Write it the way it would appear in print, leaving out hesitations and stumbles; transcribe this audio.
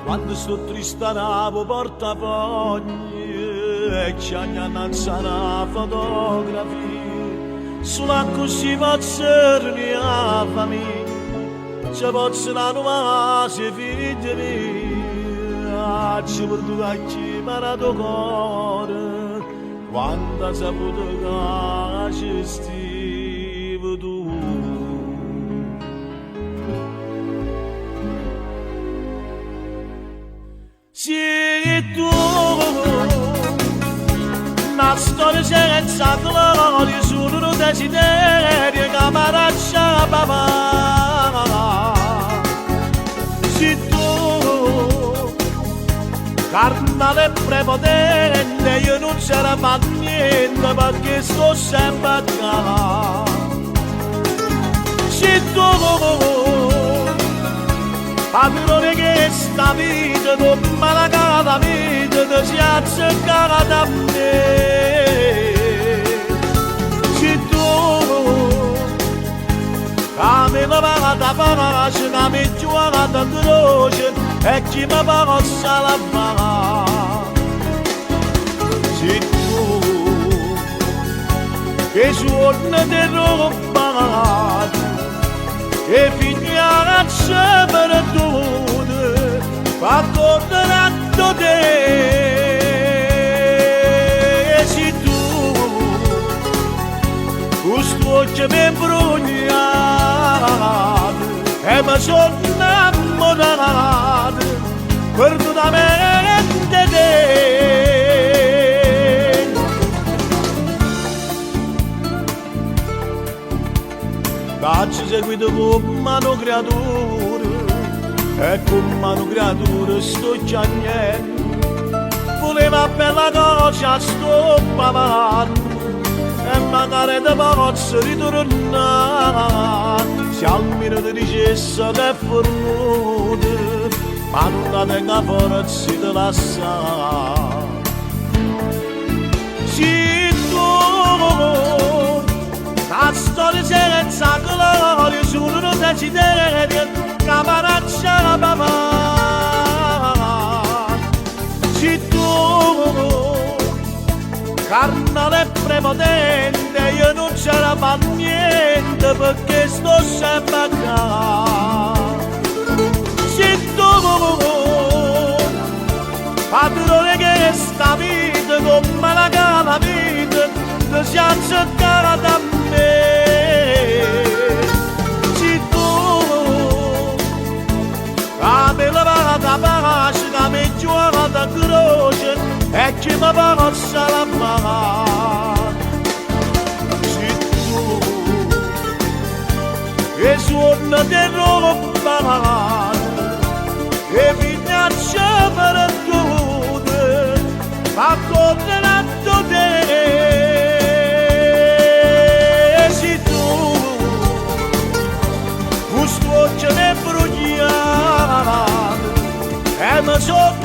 Quando sto triste navo portafogli e ci annanza una fotografia sulla così pazzerni a famiglia ci possono una nuova figlia mia ci porto a chiamare cuore quando hai saputo che ci stivi tu. Sì, tu, una storia senza gloria, solo un desiderio che mi lascia papà. Sì, tu, carnale prepotente, io non c'era mai niente perché sto sempre a casa. Sì, tu, padrone che sta vita con malacata vita ti si azzeccata da me. Se tu che mi paga da pace, che mi gioca da croce e chi mi possa la pagare. Se tu che suona di roba e figlia sempre tutte fa tornando te e se tu questo occhio mi imbrogliato e mi sono innamorato perdonamente te. Ci seguito con mano creatura e con mano creatura sto chiagnendo voleva bella cosa sto pavando e magari te posso ritornare se almeno ti dicesse che è fornuta ma non tenga forza di lasciare. Sì, tu la storia senza gloria, solo un desiderio che mi lascia la papà. Se tu, carnale prepotente, io non c'era mai niente perché sto sempre a casa. Se tu, padrone che sta vita come la cava vita ti si azzeccata da me. Se tu che mi lava da pace, che mi gioca da croce e chi mi possa la pagare. Se tu che suona di roba e minaccia per tutte fa condannato te. Questo occhio mi è brugliato e mi sono